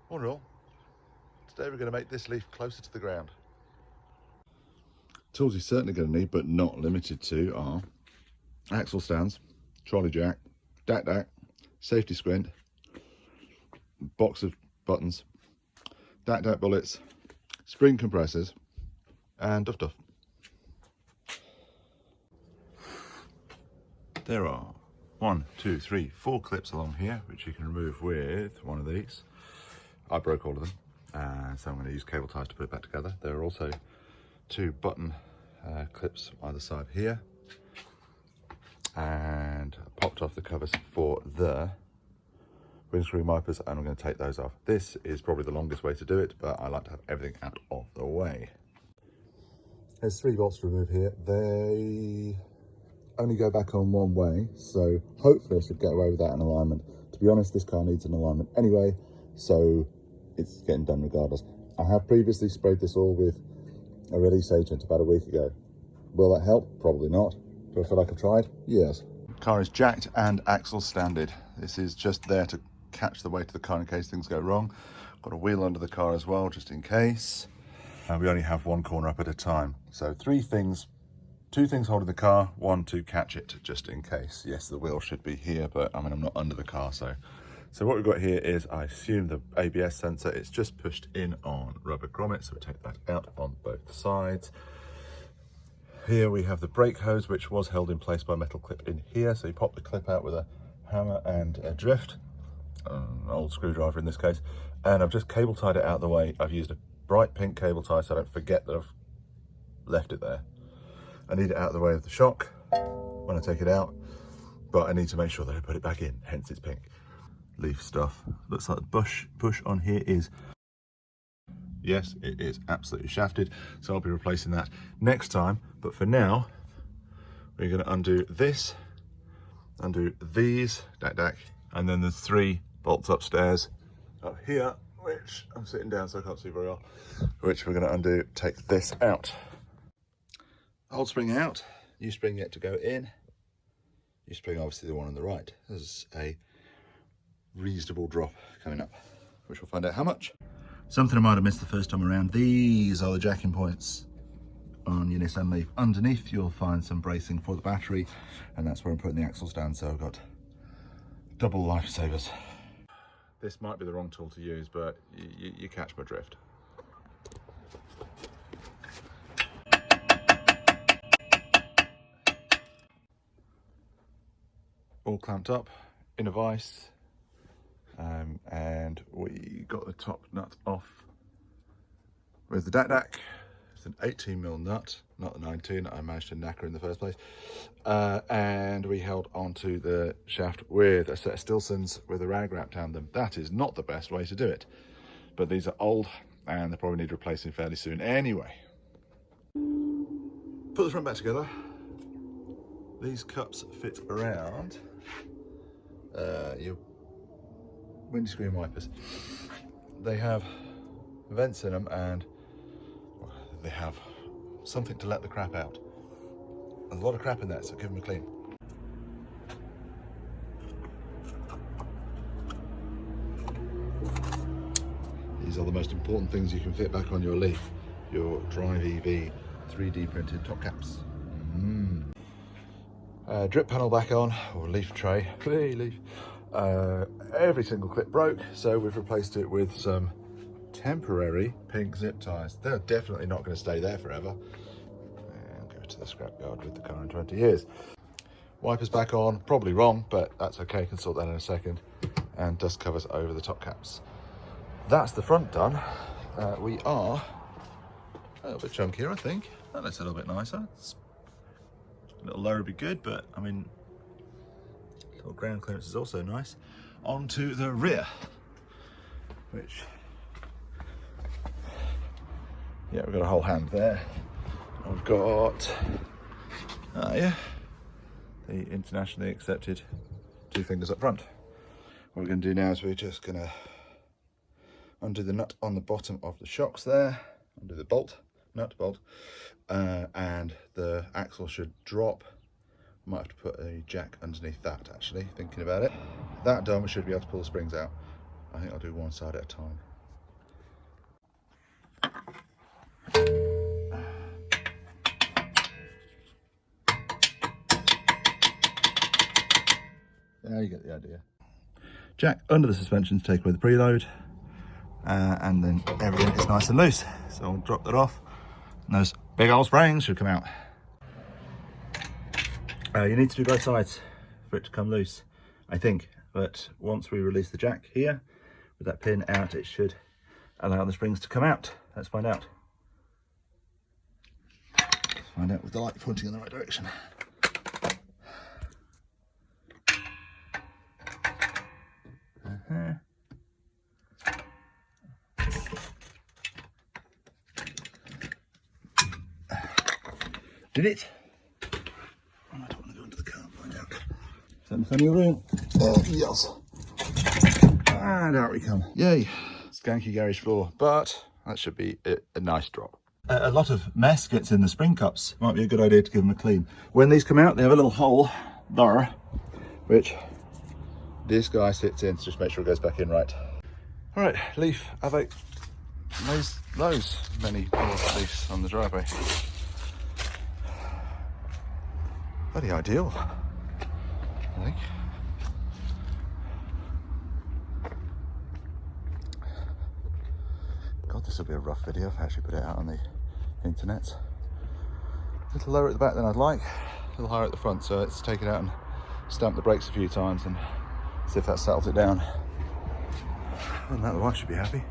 All in all, today we're going to make this leaf closer to the ground. Tools you're certainly going to need, but not limited to, are axle stands, trolley jack, DAC, safety squint, box of buttons, DAC bullets, spring compressors, and duff. There are 1, 2, 3, 4 clips along here, which you can remove with one of these. I broke all of them, so I'm going to use cable ties to put it back together. There are also 2 button clips either side here, and I popped off the covers for the windscreen wipers, and I'm going to take those off. This is probably the longest way to do it, but I like to have everything out of the way. There's 3 bolts to remove here. They only go back on one way, so hopefully I should get away with that in alignment. To be honest, this car needs an alignment anyway, so it's getting done regardless. I have previously sprayed this all with a release agent about a week ago. Will that help? Probably not. Do I feel like I've tried? Yes. The car is jacked and axle standed. This is just there to catch the weight of the car in case things go wrong. Got a wheel under the car as well, just in case. We only have one corner up at a time. So 2 things holding the car, 1 to catch it, just in case. Yes, the wheel should be here, but I mean, I'm not under the car, so what we've got here is, I assume, the ABS sensor. It's just pushed in on rubber grommet, so we take that out on both sides. Here we have the brake hose, which was held in place by a metal clip in here, so you pop the clip out with a hammer and a drift, an old screwdriver in this case, and I've just cable tied it out of the way. I've used a bright pink cable tie so I don't forget that I've left it there. I need it out of the way of the shock when I take it out, but I need to make sure that I put it back in, hence it's pink. Leaf stuff. Looks like the bush on here is, yes, it is absolutely shafted, so I'll be replacing that next time. But for now, we're going to undo this, undo these, DAC, and then there's 3 bolts upstairs up here, which I'm sitting down so I can't see very well, which we're going to undo. Take this out. Old spring out, new spring yet to go in. New spring, obviously the one on the right. There's a reasonable drop coming up, which we'll find out how much. Something I might have missed the first time around. These are the jacking points on your Nissan Leaf. Underneath you'll find some bracing for the battery, and that's where I'm putting the axle stand, so I've got double lifesavers. This might be the wrong tool to use, but you catch my drift. All clamped up in a vise, and we got the top nut off with the DAC. It's an 18mm nut, not the 19 that I managed to knacker in the first place, and we held onto the shaft with a set of Stilsons with a rag wrapped around them. That is not the best way to do it, but these are old and they probably need replacing fairly soon anyway. Put the front back together. These cups fit around your windscreen wipers. They have vents in them, and they have something to let the crap out. There's a lot of crap in there, so give them a clean. These are the most important things you can fit back on your Leaf. Your Drive EV 3D printed top caps. Drip panel back on, or leaf tray. Hey, leaf. Every single clip broke, so we've replaced it with some temporary pink zip ties. They're definitely not going to stay there forever. And go to the scrapyard with the car in 20 years. Wipers back on, probably wrong, but that's okay, can sort that in a second. And dust covers over the top caps. That's the front done. We are a little bit chunkier, I think. That looks a little bit nicer. A little lower would be good, but I mean, a little ground clearance is also nice. On to the rear, which, yeah, we've got a whole hand there. I've got, the internationally accepted 2 fingers up front. What we're going to do now is we're just going to undo the nut on the bottom of the shocks there, undo the bolt, and the axle should drop. Might have to put a jack underneath that, actually, thinking about it. That done, we should be able to pull the springs out. I think I'll do one side at a time. Yeah, you get the idea. Jack under the suspension to take away the preload, and then everything is nice and loose. So I'll drop that off, and those big old springs should come out. You need to do both sides for it to come loose, I think. But once we release the jack here, with that pin out, it should allow the springs to come out. Let's find out. Let's find out with the light pointing in the right direction. Did it? Oh, I don't want to go into the car and find out. Is that in the room? Yes. And out we come. Yay. Skanky garage floor, but that should be a nice drop. A lot of mess gets in the spring cups. Might be a good idea to give them a clean. When these come out, they have a little hole there, which this guy sits in to just make sure it goes back in right. All right, leaf. Have I those many more leaves on the driveway? Bloody ideal, I think. God, this will be a rough video if I actually put it out on the internet. A little lower at the back than I'd like, a little higher at the front, so let's take it out and stamp the brakes a few times and see if that settles it down. And that, the wife should be happy.